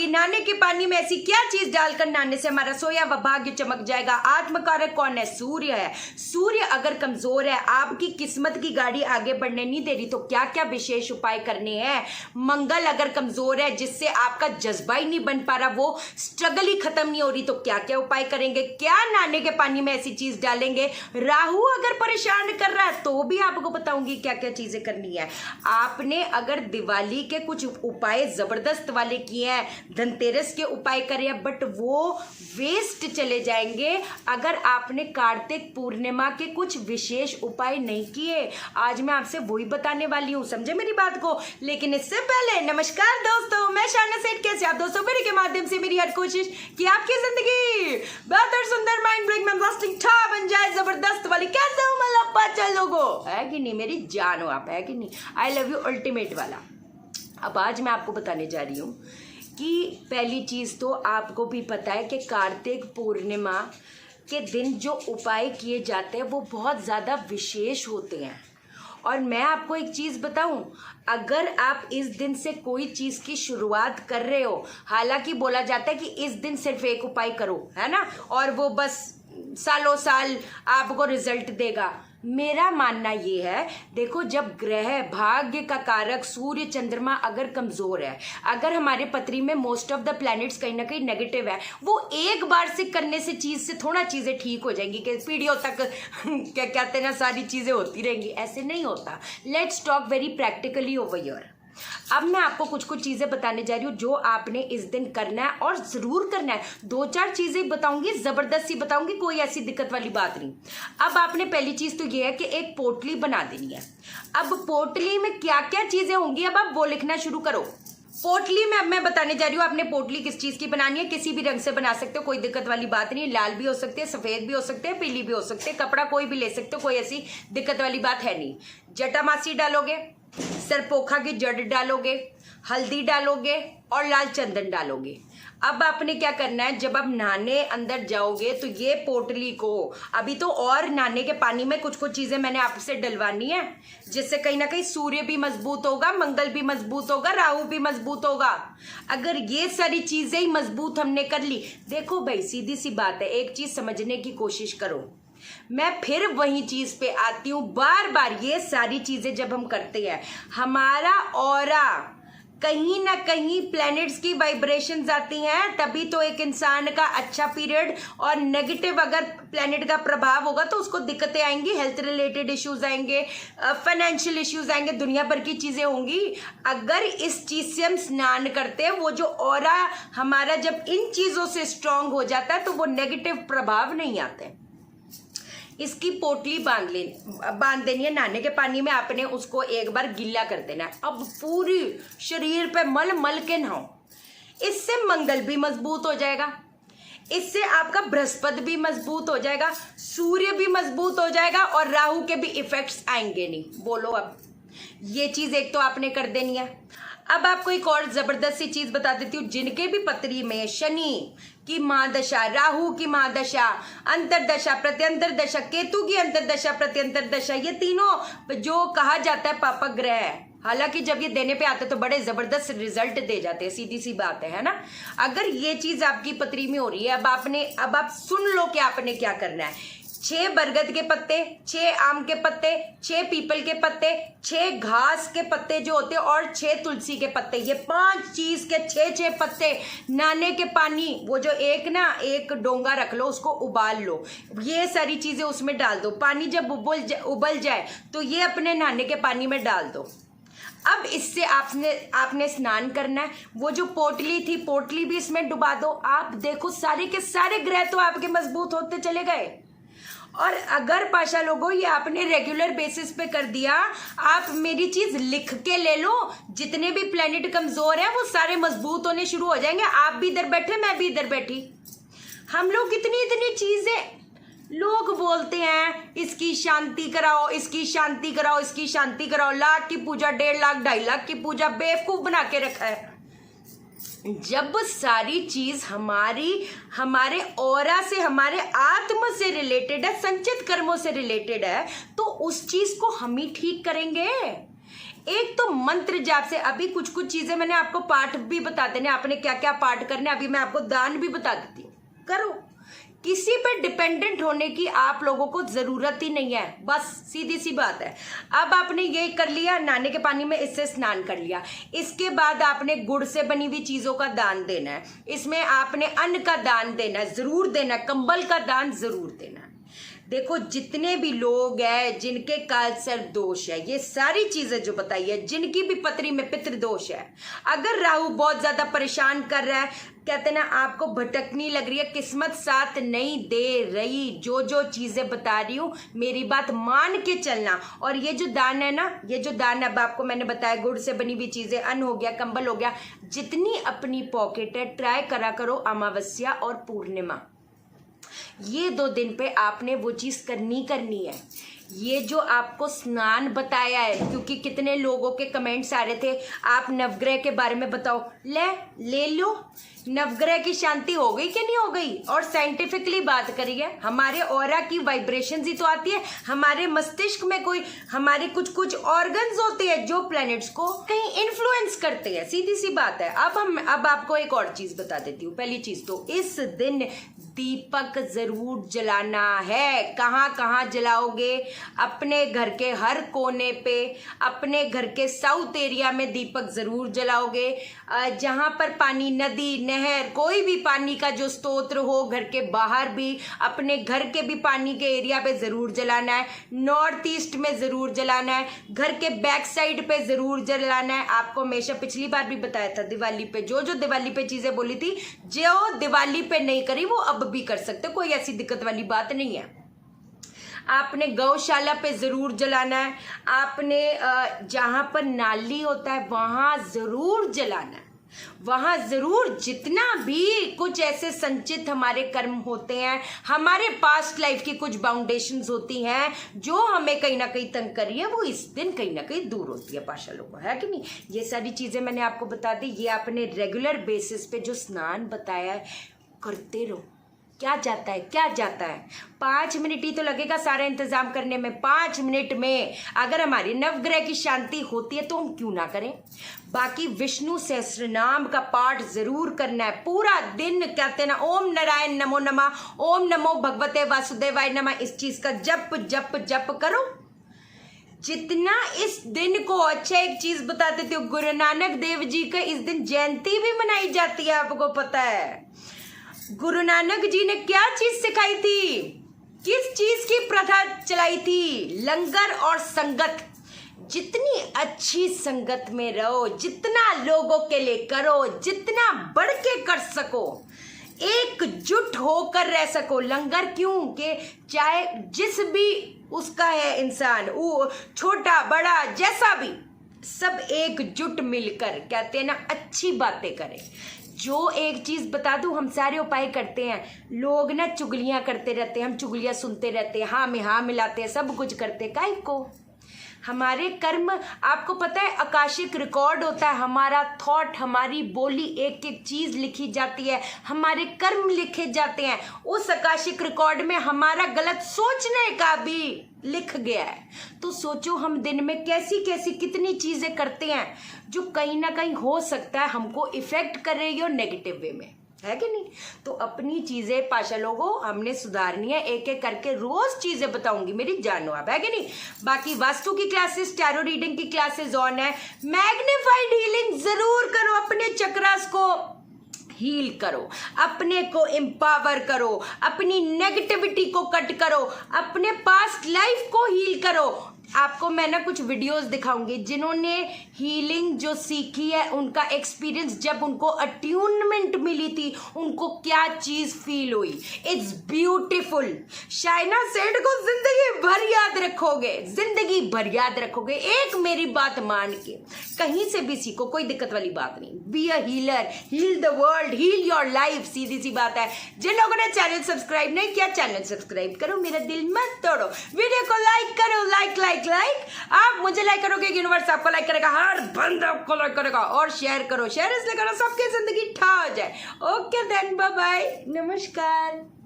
नाने के पानी में ऐसी क्या चीज डालकर नहाने से हमारा सोया व भाग्य चमक जाएगा। आत्मकारक कौन है? सूर्य है। सूर्य अगर कमजोर है, आपकी किस्मत की गाड़ी आगे बढ़ने नहीं दे रही, तो क्या क्या विशेष उपाय करने हैं। मंगल अगर कमजोर है, जिससे आपका जज्बा ही नहीं बन पा रहा, वो स्ट्रगल ही खत्म नहीं हो रही, तो क्या क्या उपाय करेंगे, क्या नहाने के पानी में ऐसी चीज डालेंगे। राहु अगर परेशान कर रहा है, तो भी आपको बताऊंगी क्या क्या चीजें करनी है। आपने अगर दिवाली के कुछ उपाय जबरदस्त वाले किए हैं, धनतेरस के उपाय करे हैं, बट वो वेस्ट चले जाएंगे अगर आपने कार्तिक पूर्णिमा के कुछ विशेष उपाय नहीं किए। आज मैं आपसे वही बताने वाली हूँ, समझे मेरी बात को। लेकिन इससे पहले नमस्कार दोस्तों, मैं शाना सेठ। कैसे आप दोस्तों? मेरे के माध्यम से मेरी हर कोशिश कि आपकी जिंदगी बेहतर, सुंदर, माइंड ब्लोइंग, ब्लास्टिंग था बन जाए, जबरदस्त वाली। कैसे हूँ मैं लप्पा चल लोगो, है कि नहीं? मेरी जान हो आप, है कि नहीं? आई लव यू अल्टीमेट वाला। अब आज मैं आपको बताने जा रही हूँ कि पहली चीज तो आपको भी पता है कि कार्तिक पूर्णिमा के दिन जो उपाय किए जाते हैं वो बहुत ज़्यादा विशेष होते हैं। और मैं आपको एक चीज़ बताऊं, अगर आप इस दिन से कोई चीज़ की शुरुआत कर रहे हो, हालांकि बोला जाता है कि इस दिन सिर्फ एक उपाय करो, है ना, और वो बस सालों साल आपको रिजल्ट देगा। मेरा मानना ये है, देखो, जब ग्रह भाग्य का कारक सूर्य चंद्रमा अगर कमजोर है, अगर हमारे पत्री में मोस्ट ऑफ द प्लैनेट्स कहीं ना कहीं नेगेटिव है, वो एक बार से करने से चीज से थोड़ा चीजें ठीक हो जाएंगी कि पीढ़ियों तक क्या कहते हैं ना, सारी चीजें होती रहेंगी। ऐसे नहीं होता। Let's talk very practically over here. अब मैं आपको कुछ कुछ चीजें बताने जा रही हूँ जो आपने इस दिन करना है, और जरूर करना है। दो चार चीजें बताऊंगी, जबरदस्ती बताऊंगी, कोई ऐसी दिक्कत वाली बात नहीं। अब आपने पहली चीज तो ये है कि एक पोटली बना देनी है। अब पोटली में क्या क्या चीजें होंगी, अब आप वो लिखना शुरू करो। पोटली में अब मैं बताने जा रही हूँ, आपने पोटली किस चीज की बनानी है। किसी भी रंग से बना सकते हो, कोई दिक्कत वाली बात नहीं। लाल भी हो सकते हैं, सफेद भी हो सकते हैं, पीली भी हो सकते हैं, कपड़ा कोई भी ले सकते हो, कोई ऐसी दिक्कत वाली बात है नहीं। जटामासी डालोगे, सरपोखा की जड़ डालोगे, हल्दी डालोगे और लाल चंदन डालोगे। अब आपने क्या करना है, जब आप नहाने अंदर जाओगे तो ये पोटली को अभी तो, और नहाने के पानी में कुछ कुछ चीजें मैंने आपसे डलवानी है, जिससे कहीं ना कहीं सूर्य भी मजबूत होगा, मंगल भी मजबूत होगा, राहु भी मजबूत होगा। अगर ये सारी चीजें ही मजबूत हमने कर ली, देखो भाई सीधी सी बात है, एक चीज समझने की कोशिश करो। मैं फिर वही चीज पे आती हूँ बार बार। ये सारी चीजें जब हम करते हैं, हमारा ऑरा कहीं ना कहीं प्लैनेट्स की वाइब्रेशंस आती हैं, तभी तो एक इंसान का अच्छा पीरियड। और नेगेटिव अगर प्लैनेट का प्रभाव होगा तो उसको दिक्कतें आएंगी, हेल्थ रिलेटेड इश्यूज आएंगे, फाइनेंशियल इश्यूज आएंगे, दुनिया भर की चीजें होंगी। अगर इस चीज से हम स्नान करते हैं, वो जो ऑरा हमारा जब इन चीजों से स्ट्रांग हो जाता है, तो वो नेगेटिव प्रभाव नहीं आते। इसकी पोटली बांध देनी है। नहाने के पानी में आपने उसको एक बार गीला कर देना है। अब पूरी शरीर पे मल मल के नहाओ। इससे मंगल भी मजबूत हो जाएगा, इससे आपका बृहस्पति भी मजबूत हो जाएगा, सूर्य भी मजबूत हो जाएगा, और राहु के भी इफेक्ट्स आएंगे नहीं। बोलो, अब ये चीज एक तो आपने कर देनी है। अब आपको एक और जबरदस्त सी चीज बता देती हूँ। जिनके भी पत्री में शनि की महादशा, राहु की महादशा, अंतरदशा, प्रत्यंतर दशा, केतु की अंतरदशा, प्रत्यंतर दशा, ये तीनों जो कहा जाता है पापक ग्रह है, हालांकि जब ये देने पे आते तो बड़े जबरदस्त रिजल्ट दे जाते हैं, सीधी सी बात है ना। अगर ये चीज आपकी पत्री में हो रही है, अब आप सुन लो कि आपने क्या करना है। 6 बरगद के पत्ते, 6 आम के पत्ते, 6 पीपल के पत्ते, 6 घास के पत्ते जो होते हैं, और 6 तुलसी के पत्ते, ये 5 चीज के 6 पत्ते नहाने के पानी, वो जो एक डोंगा रख लो, उसको उबाल लो, ये सारी चीजें उसमें डाल दो। पानी जब उबल जाए तो ये अपने नहाने के पानी में डाल दो। अब इससे आपने स्नान करना है। वो जो पोटली थी, पोटली भी इसमें डुबा दो। आप देखो सारे के सारे ग्रह तो आपके मजबूत होते चले गए। और अगर पाशा लोगों ये आपने रेगुलर बेसिस पे कर दिया, आप मेरी चीज लिख के ले लो, जितने भी प्लेनेट कमजोर हैं वो सारे मजबूत होने शुरू हो जाएंगे। आप भी इधर बैठे, मैं भी इधर बैठी, हम लोग इतनी चीजें, लोग बोलते हैं इसकी शांति कराओ, इसकी शांति कराओ, इसकी शांति कराओ, लाख की पूजा, 1.5 लाख 2.5 लाख की पूजा, बेवकूफ बना के रखा है। जब सारी चीज हमारे ऑरा से, हमारे आत्म से रिलेटेड है, संचित कर्मों से रिलेटेड है, तो उस चीज को हम ही ठीक करेंगे। एक तो मंत्र जाप से, अभी कुछ कुछ चीजें मैंने आपको पाठ भी बता देने, आपने क्या क्या पाठ करने, अभी मैं आपको दान भी बता देती हूँ, करो। किसी पे डिपेंडेंट होने की आप लोगों को जरूरत ही नहीं है, बस सीधी सी बात है। अब आपने ये कर लिया, नहाने के पानी में इससे स्नान कर लिया, इसके बाद आपने गुड़ से बनी हुई चीजों का दान देना है, इसमें आपने अन्न का दान देना है, जरूर देना है, कंबल का दान जरूर देना है। देखो जितने भी लोग हैं जिनके कालसर्प दोष है, ये सारी चीजें जो बताई है, जिनकी भी पत्री में पितृ दोष है, अगर राहु बहुत ज्यादा परेशान कर रहा है, कहते ना आपको भटकनी लग रही है, किस्मत साथ नहीं दे रही, जो जो चीजें बता रही हूं मेरी बात मान के चलना। और ये जो दान है ना, ये जो दान अब आपको मैंने बताया, गुड़ से बनी हुई चीजें, अन्न हो गया, कंबल हो गया, जितनी अपनी पॉकेट है ट्राई करा करो अमावस्या और पूर्णिमा, ये 2 दिन पे आपने वो चीज करनी है। ये जो आपको स्नान बताया है, क्योंकि कितने लोगों के कमेंट्स आ रहे थे आप नवग्रह के बारे में बताओ, ले लो, नवग्रह की शांति हो गई कि नहीं हो गई। और साइंटिफिकली बात करिए, हमारे ऑरा की वाइब्रेशंस ही तो आती है, हमारे मस्तिष्क में कोई हमारे कुछ ऑर्गन्स होते हैं जो प्लैनेट्स को कहीं इन्फ्लुएंस करते हैं, सीधी सी बात है। अब आपको एक और चीज बता देती हूँ। पहली चीज तो इस दिन दीपक जरूर जलाना है। कहाँ कहाँ जलाओगे? अपने घर के हर कोने पे, अपने घर के साउथ एरिया में दीपक जरूर जलाओगे। जहाँ पर पानी, नदी, नहर, कोई भी पानी का जो स्तोत्र हो, घर के बाहर भी, अपने घर के भी पानी के एरिया पे जरूर जलाना है। नॉर्थ ईस्ट में जरूर जलाना है, घर के बैक साइड पे जरूर जलाना है। आपको हमेशा पिछली बार भी बताया था, दिवाली पे जो दिवाली पे चीजें बोली थी, जो दिवाली पे नहीं करी वो अब भी कर सकते, कोई ऐसी दिक्कत वाली बात नहीं है। आपने गौशाला पे जरूर जलाना है, आपने जहां पर नाली होता है वहां जरूर जलाना है, वहां जरूर। जितना भी कुछ ऐसे संचित हमारे कर्म होते हैं, हमारे पास्ट लाइफ की कुछ बाउंडेशंस होती हैं जो हमें कहीं ना कहीं तंग कर रही है, वो इस दिन कहीं ना कहीं दूर होती है पाशालों को, है कि नहीं। ये सारी चीजें मैंने आपको बता दी। ये आपने रेगुलर बेसिस पे जो स्नान बताया है करते रहो। क्या जाता है 5 मिनट ही तो लगेगा सारा इंतजाम करने में। 5 मिनट में अगर हमारी नवग्रह की शांति होती है तो हम क्यों ना करें। बाकी विष्णु सहस्त्रनाम का पाठ जरूर करना है पूरा दिन। कहते ना ओम नारायण नमो नमः, ओम नमो भगवते वासुदेवाय नमः, इस चीज का जप जप जप करो जितना इस दिन को। अच्छा एक चीज बता देती हूँ, गुरु नानक देव जी का इस दिन जयंती भी मनाई जाती है, आपको पता है। गुरु नानक जी ने क्या चीज सिखाई थी, किस चीज की प्रथा चलाई थी? लंगर और संगत। जितनी अच्छी संगत में रहो, जितना लोगों के लिए करो, जितना बढ़ के कर सको, एकजुट होकर रह सको। लंगर क्यों कि चाहे जिस भी उसका है इंसान, वो छोटा बड़ा जैसा भी, सब एकजुट मिलकर कहते हैं ना अच्छी बातें करें। जो एक चीज बता दूं, हम सारे उपाय करते हैं, लोग ना चुगलियां करते रहते हैं, हम चुगलियां सुनते रहते हैं, हाँ में हाँ मिलाते हैं, सब कुछ करते हैं। काहे को? हमारे कर्म, आपको पता है आकाशिक रिकॉर्ड होता है, हमारा थॉट, हमारी बोली, एक एक चीज लिखी जाती है, हमारे कर्म लिखे जाते हैं। उस आकाशिक रिकॉर्ड में हमारा गलत सोचने का भी लिख गया है। तो सोचो हम दिन में कैसी कैसी कितनी चीजें करते हैं जो कहीं ना कहीं हो सकता है हमको इफेक्ट कर रही हो नेगेटिव वे में, है कि नहीं। तो अपनी चीजें पाशा लोगों हमने सुधारनी है, एक एक करके रोज चीजें बताऊंगी, मेरी जानो आप, है कि नहीं। बाकी वास्तु की क्लासेस, टैरो रीडिंग की क्लासेस ऑन है। मैग्नीफाइड हीलिंग जरूर करो, अपने चक्रास को हील करो, अपने को एम्पावर करो, अपनी नेगेटिविटी को कट करो, अपने पास्ट लाइफ को हील करो। आपको मैं ना कुछ वीडियोस दिखाऊंगी जिन्होंने हीलिंग जो सीखी है, उनका एक्सपीरियंस, जब उनको अट्यूनमेंट मिली थी उनको क्या चीज फील हुई। It's beautiful. शाइना सेठ को जिंदगी भर याद रखोगे, जिंदगी भर याद रखोगे। एक मेरी बात मान के कहीं से भी सीखो, कोई दिक्कत वाली बात नहीं। Be a healer, heal the world, heal your life, सीधी सी बात है। जिन लोगों ने चैनल सब्सक्राइब नहीं किया, चैनल सब्सक्राइब करो, मेरा दिल मत तोड़ो, वीडियो को लाइक करो, लाइक। आप मुझे लाइक करोगे, यूनिवर्स आपको लाइक करेगा, हर बंदा आपको लाइक करेगा। और शेयर करो, शेयर इसलिए करो सबकी जिंदगी ठा हो जाए। ओके देन, बाय बाय, नमस्कार।